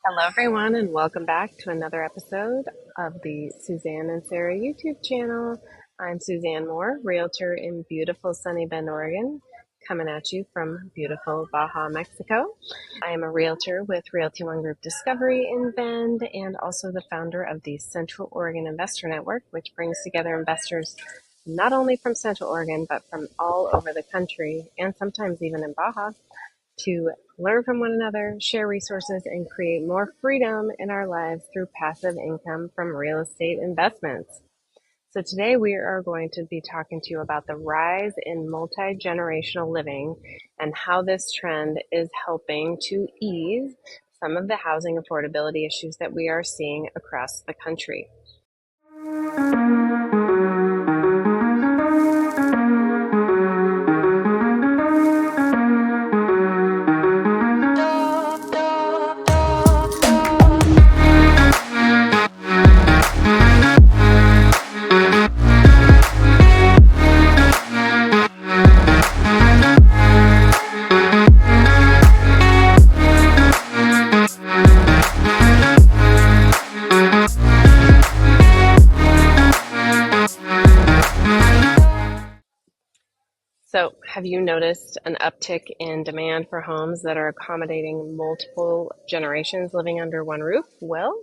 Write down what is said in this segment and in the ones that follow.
Hello, everyone, and welcome back to another episode of the Suzanne and Sarah YouTube channel. I'm Suzanne Moore, realtor in beautiful sunny Bend, Oregon, coming at you from beautiful Baja, Mexico. I am a realtor with Realty One Group Discovery in Bend and also the founder of the Central Oregon Investor Network, which brings together investors not only from Central Oregon, but from all over the country and sometimes even in Baja to learn from one another, share resources, and create more freedom in our lives through passive income from real estate investments. So today we are going to be talking to you about the rise in multi-generational living and how this trend is helping to ease some of the housing affordability issues that we are seeing across the country. So, have you noticed an uptick in demand for homes that are accommodating multiple generations living under one roof? Well,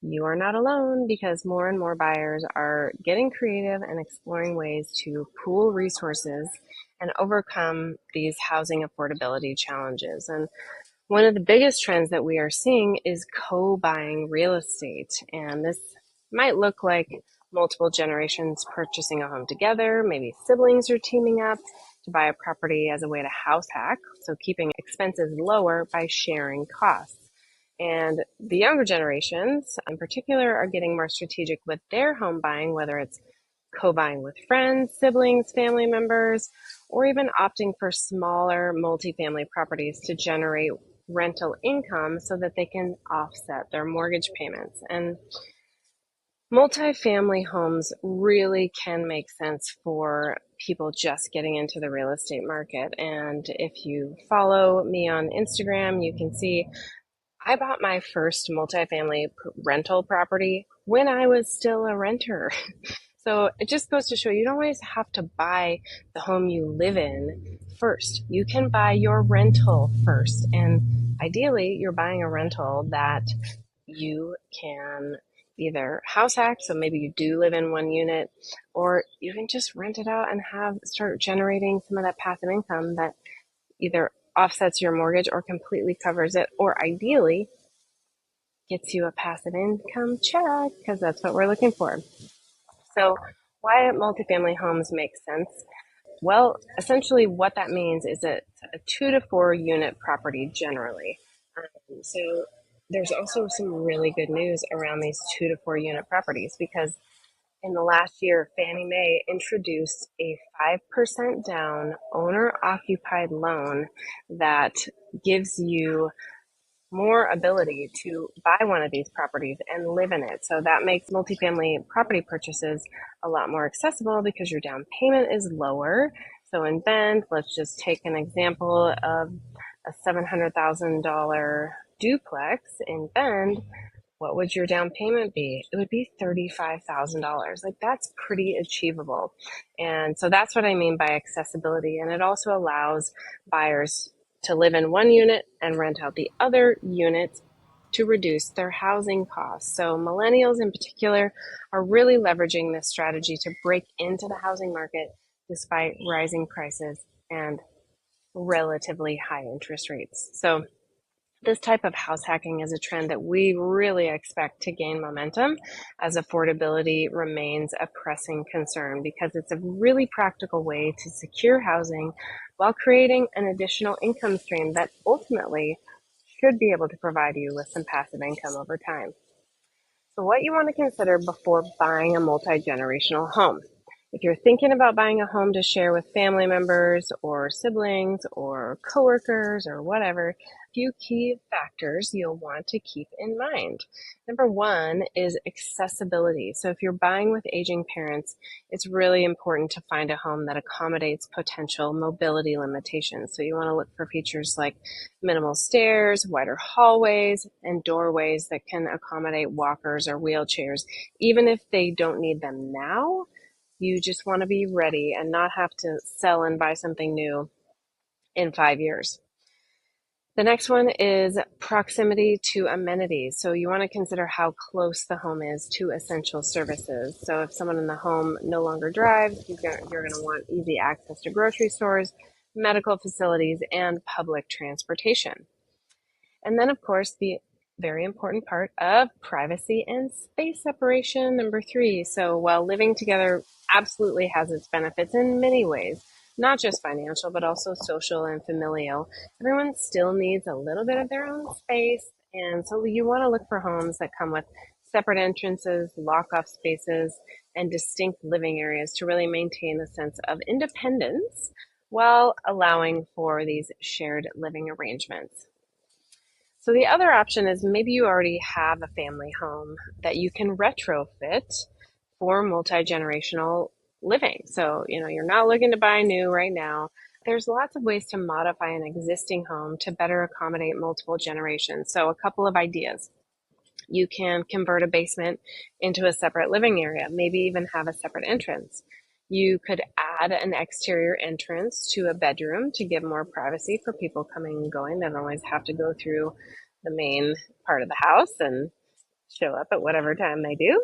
you are not alone because more and more buyers are getting creative and exploring ways to pool resources and overcome these housing affordability challenges. And one of the biggest trends that we are seeing is co-buying real estate. And this might look like multiple generations purchasing a home together. Maybe siblings are teaming up to buy a property as a way to house hack, so keeping expenses lower by sharing costs. And the younger generations in particular are getting more strategic with their home buying, whether it's co-buying with friends, siblings, family members, or even opting for smaller multifamily properties to generate rental income so that they can offset their mortgage payments. And multifamily homes really can make sense for people just getting into the real estate market. And if you follow me on Instagram, you can see I bought my first multifamily rental property when I was still a renter. So it just goes to show you don't always have to buy the home you live in first. You can buy your rental first. And ideally, you're buying a rental that you can either house hack, so maybe you do live in one unit, or you can just rent it out and start generating some of that passive income that either offsets your mortgage or completely covers it, or ideally gets you a passive income check, because that's what we're looking for. So why multifamily homes make sense? Well, essentially what that means is a 2 to 4 unit property generally. So there's also some really good news around these 2 to 4 unit properties because in the last year, Fannie Mae introduced a 5% down owner occupied loan that gives you more ability to buy one of these properties and live in it. So that makes multifamily property purchases a lot more accessible because your down payment is lower. So in Bend, let's just take an example of a $700,000 duplex in Bend. What would your down payment be? It would be $35,000. Like that's pretty achievable. And so that's what I mean by accessibility. And it also allows buyers to live in one unit and rent out the other unit to reduce their housing costs. So millennials in particular are really leveraging this strategy to break into the housing market despite rising prices and relatively high interest rates. So this type of house hacking is a trend that we really expect to gain momentum as affordability remains a pressing concern because it's a really practical way to secure housing while creating an additional income stream that ultimately should be able to provide you with some passive income over time. So what you want to consider before buying a multi-generational home. If you're thinking about buying a home to share with family members or siblings or coworkers or whatever, few key factors you'll want to keep in mind. Number one is accessibility. So if you're buying with aging parents, it's really important to find a home that accommodates potential mobility limitations. So you want to look for features like minimal stairs, wider hallways, and doorways that can accommodate walkers or wheelchairs, even if they don't need them now. You just want to be ready and not have to sell and buy something new in 5 years. The next one is proximity to amenities. So you want to consider how close the home is to essential services. So if someone in the home no longer drives, you're going to want easy access to grocery stores, medical facilities, and public transportation. And then, of course, the very important part of privacy and space separation, number three. So while living together absolutely has its benefits in many ways, not just financial, but also social and familial, everyone still needs a little bit of their own space. And so you want to look for homes that come with separate entrances, lock-off spaces, and distinct living areas to really maintain a sense of independence while allowing for these shared living arrangements. So the other option is maybe you already have a family home that you can retrofit for multi-generational living. So, you're not looking to buy new right now. There's lots of ways to modify an existing home to better accommodate multiple generations. So a couple of ideas. You can convert a basement into a separate living area, maybe even have a separate entrance. You could add an exterior entrance to a bedroom to give more privacy for people coming and going. They don't always have to go through the main part of the house and show up at whatever time they do.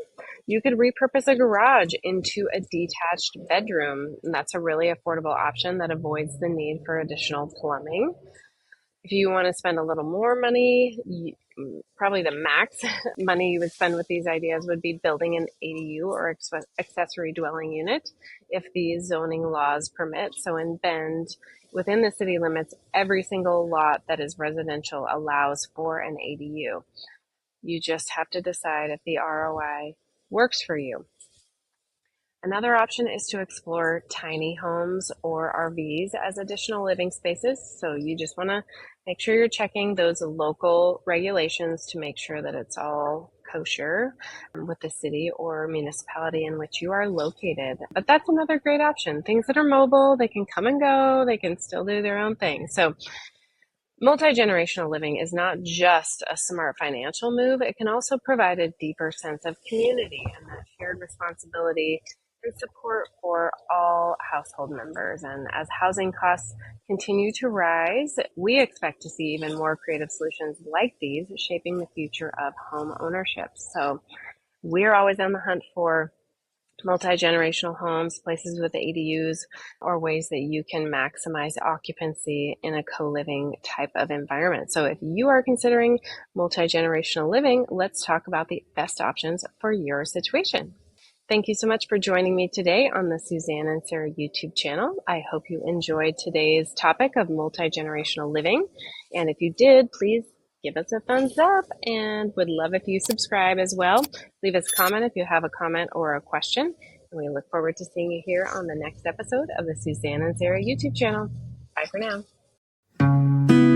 You could repurpose a garage into a detached bedroom. And that's a really affordable option that avoids the need for additional plumbing. If you want to spend a little more money, probably the max money you would spend with these ideas would be building an ADU or accessory dwelling unit if the zoning laws permit. So in Bend, within the city limits, every single lot that is residential allows for an ADU. You just have to decide if the ROI works for you. Another option is to explore tiny homes or RVs as additional living spaces. So you just want to make sure you're checking those local regulations to make sure that it's all kosher with the city or municipality in which you are located. But that's another great option. Things that are mobile, they can come and go, they can still do their own thing. So multi-generational living is not just a smart financial move. It can also provide a deeper sense of community and that shared responsibility and support for all household members. And as housing costs continue to rise, we expect to see even more creative solutions like these shaping the future of home ownership. So we're always on the hunt for multi-generational homes, places with ADUs, or ways that you can maximize occupancy in a co-living type of environment. So if you are considering multi-generational living, let's talk about the best options for your situation. Thank you so much for joining me today on the Suzanne and Sarah YouTube channel. I hope you enjoyed today's topic of multi-generational living. And if you did, please give us a thumbs up and would love if you subscribe as well. Leave us a comment if you have a comment or a question. And we look forward to seeing you here on the next episode of the Suzanne and Sarah YouTube channel. Bye for now.